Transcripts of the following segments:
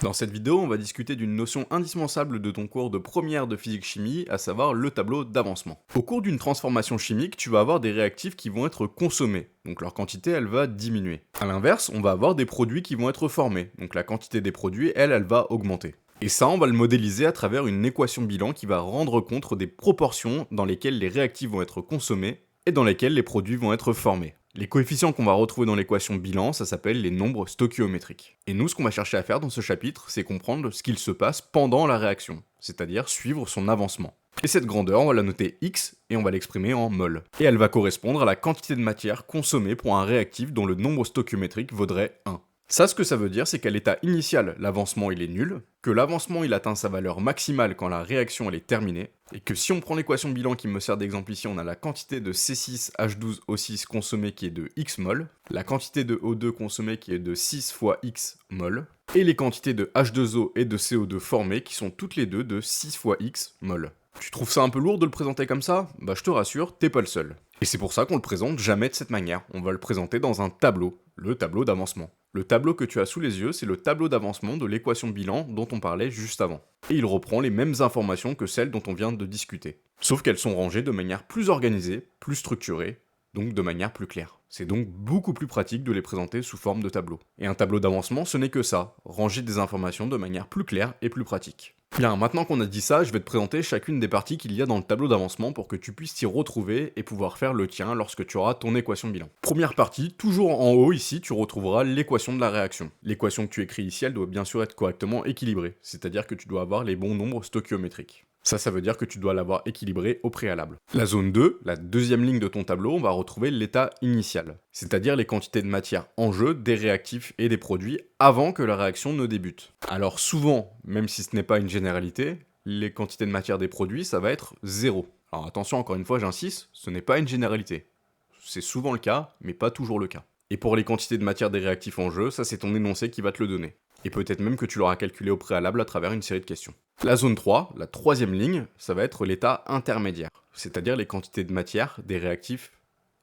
Dans cette vidéo, on va discuter d'une notion indispensable de ton cours de première de physique-chimie, à savoir le tableau d'avancement. Au cours d'une transformation chimique, tu vas avoir des réactifs qui vont être consommés, donc leur quantité elle va diminuer. A l'inverse, on va avoir des produits qui vont être formés, donc la quantité des produits elle va augmenter. Et ça, on va le modéliser à travers une équation bilan qui va rendre compte des proportions dans lesquelles les réactifs vont être consommés et dans lesquelles les produits vont être formés. Les coefficients qu'on va retrouver dans l'équation bilan, ça s'appelle les nombres stoichiométriques. Et nous, ce qu'on va chercher à faire dans ce chapitre, c'est comprendre ce qu'il se passe pendant la réaction, c'est-à-dire suivre son avancement. Et cette grandeur, on va la noter x et on va l'exprimer en mol. Et elle va correspondre à la quantité de matière consommée pour un réactif dont le nombre stoichiométrique vaudrait 1. Ça, ce que ça veut dire, c'est qu'à l'état initial, l'avancement il est nul, que l'avancement il atteint sa valeur maximale quand la réaction elle est terminée, et que si on prend l'équation bilan qui me sert d'exemple ici, on a la quantité de C6H12O6 consommée qui est de x mol, la quantité de O2 consommée qui est de 6 fois x mol, et les quantités de H2O et de CO2 formées qui sont toutes les deux de 6 fois x mol. Tu trouves ça un peu lourd de le présenter comme ça? Bah je te rassure, t'es pas le seul. Et c'est pour ça qu'on le présente jamais de cette manière, on va le présenter dans un tableau, le tableau d'avancement. Le tableau que tu as sous les yeux, c'est le tableau d'avancement de l'équation bilan dont on parlait juste avant. Et il reprend les mêmes informations que celles dont on vient de discuter. Sauf qu'elles sont rangées de manière plus organisée, plus structurée, donc de manière plus claire. C'est donc beaucoup plus pratique de les présenter sous forme de tableau. Et un tableau d'avancement, ce n'est que ça, ranger des informations de manière plus claire et plus pratique. Bien, maintenant qu'on a dit ça, je vais te présenter chacune des parties qu'il y a dans le tableau d'avancement pour que tu puisses t'y retrouver et pouvoir faire le tien lorsque tu auras ton équation bilan. Première partie, toujours en haut ici, tu retrouveras l'équation de la réaction. L'équation que tu écris ici, elle doit bien sûr être correctement équilibrée, c'est-à-dire que tu dois avoir les bons nombres stoichiométriques. Ça veut dire que tu dois l'avoir équilibré au préalable. La zone 2, la deuxième ligne de ton tableau, on va retrouver l'état initial, c'est-à-dire les quantités de matière en jeu, des réactifs et des produits avant que la réaction ne débute. Alors souvent, même si ce n'est pas une généralité, les quantités de matière des produits, ça va être 0. Alors attention, encore une fois, j'insiste, ce n'est pas une généralité. C'est souvent le cas, mais pas toujours le cas. Et pour les quantités de matière des réactifs en jeu, ça c'est ton énoncé qui va te le donner. Et peut-être même que tu l'auras calculé au préalable à travers une série de questions. La zone 3, la troisième ligne, ça va être l'état intermédiaire, c'est-à-dire les quantités de matière, des réactifs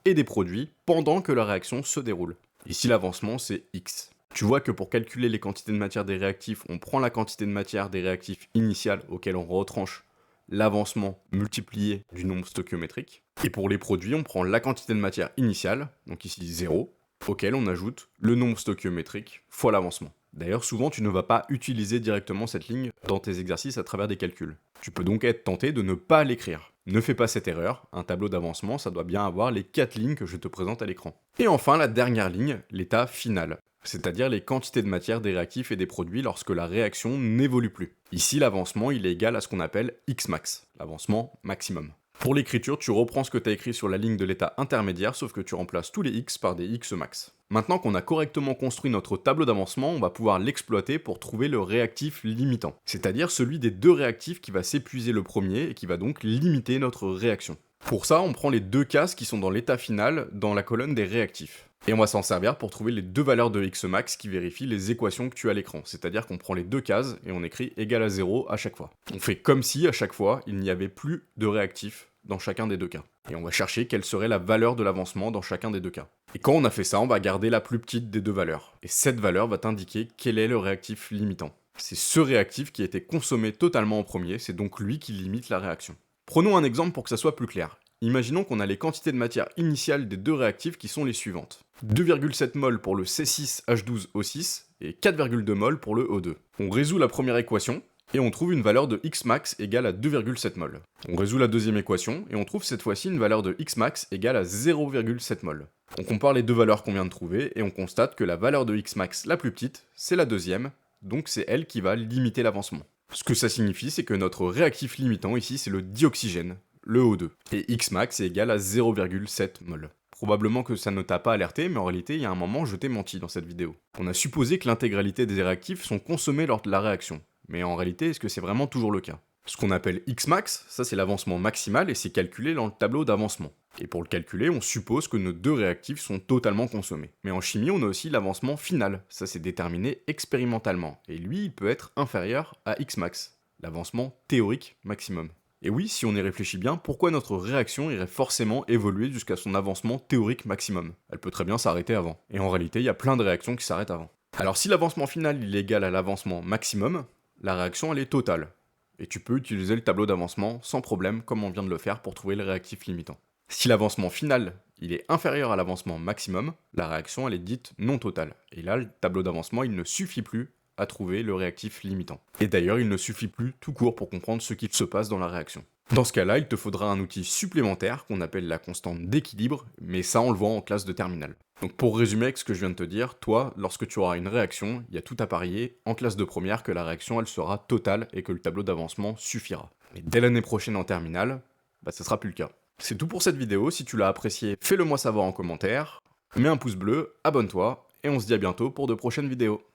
et des produits pendant que la réaction se déroule. Ici l'avancement c'est x. Tu vois que pour calculer les quantités de matière des réactifs, on prend la quantité de matière des réactifs initiales auquel on retranche l'avancement multiplié du nombre stoichiométrique. Et pour les produits, on prend la quantité de matière initiale, donc ici 0, auquel on ajoute le nombre stoichiométrique fois l'avancement. D'ailleurs, souvent, tu ne vas pas utiliser directement cette ligne dans tes exercices à travers des calculs. Tu peux donc être tenté de ne pas l'écrire. Ne fais pas cette erreur, un tableau d'avancement, ça doit bien avoir les 4 lignes que je te présente à l'écran. Et enfin, la dernière ligne, l'état final, c'est-à-dire les quantités de matière des réactifs et des produits lorsque la réaction n'évolue plus. Ici, l'avancement, il est égal à ce qu'on appelle Xmax, l'avancement maximum. Pour l'écriture, tu reprends ce que tu as écrit sur la ligne de l'état intermédiaire, sauf que tu remplaces tous les x par des x max. Maintenant qu'on a correctement construit notre tableau d'avancement, on va pouvoir l'exploiter pour trouver le réactif limitant, c'est-à-dire celui des deux réactifs qui va s'épuiser le premier et qui va donc limiter notre réaction. Pour ça, on prend les deux cases qui sont dans l'état final dans la colonne des réactifs. Et on va s'en servir pour trouver les deux valeurs de x max qui vérifient les équations que tu as à l'écran. C'est-à-dire qu'on prend les deux cases et on écrit égal à 0 à chaque fois. On fait comme si à chaque fois il n'y avait plus de réactifs dans chacun des deux cas. Et on va chercher quelle serait la valeur de l'avancement dans chacun des deux cas. Et quand on a fait ça, on va garder la plus petite des deux valeurs. Et cette valeur va t'indiquer quel est le réactif limitant. C'est ce réactif qui a été consommé totalement en premier, c'est donc lui qui limite la réaction. Prenons un exemple pour que ça soit plus clair. Imaginons qu'on a les quantités de matière initiales des deux réactifs qui sont les suivantes. 2,7 mol pour le C6H12O6 et 4,2 mol pour le O2. On résout la première équation et on trouve une valeur de Xmax égale à 2,7 mol. On résout la deuxième équation et on trouve cette fois-ci une valeur de Xmax égale à 0,7 mol. On compare les deux valeurs qu'on vient de trouver et on constate que la valeur de Xmax la plus petite, c'est la deuxième, donc c'est elle qui va limiter l'avancement. Ce que ça signifie, c'est que notre réactif limitant ici, c'est le dioxygène, le O2, et Xmax est égal à 0,7 mol. Probablement que ça ne t'a pas alerté, mais en réalité, il y a un moment, je t'ai menti dans cette vidéo. On a supposé que l'intégralité des réactifs sont consommés lors de la réaction. Mais en réalité, est-ce que c'est vraiment toujours le cas? Ce qu'on appelle Xmax, ça c'est l'avancement maximal et c'est calculé dans le tableau d'avancement. Et pour le calculer, on suppose que nos deux réactifs sont totalement consommés. Mais en chimie, on a aussi l'avancement final, ça c'est déterminé expérimentalement. Et lui, il peut être inférieur à Xmax, l'avancement théorique maximum. Et oui, si on y réfléchit bien, pourquoi notre réaction irait forcément évoluer jusqu'à son avancement théorique maximum? Elle peut très bien s'arrêter avant. Et en réalité, il y a plein de réactions qui s'arrêtent avant. Alors si l'avancement final il est égal à l'avancement maximum, la réaction elle est totale. Et tu peux utiliser le tableau d'avancement sans problème comme on vient de le faire pour trouver le réactif limitant. Si l'avancement final il est inférieur à l'avancement maximum, la réaction elle est dite non totale. Et là le tableau d'avancement il ne suffit plus à trouver le réactif limitant. Et d'ailleurs il ne suffit plus tout court pour comprendre ce qui se passe dans la réaction. Dans ce cas-là, il te faudra un outil supplémentaire qu'on appelle la constante d'équilibre, mais ça on le voit en classe de terminale. Donc pour résumer avec ce que je viens de te dire, toi, lorsque tu auras une réaction, il y a tout à parier en classe de première que la réaction elle sera totale et que le tableau d'avancement suffira. Mais dès l'année prochaine en terminale, ce sera plus le cas. C'est tout pour cette vidéo, si tu l'as apprécié, fais-le moi savoir en commentaire, mets un pouce bleu, abonne-toi, et on se dit à bientôt pour de prochaines vidéos.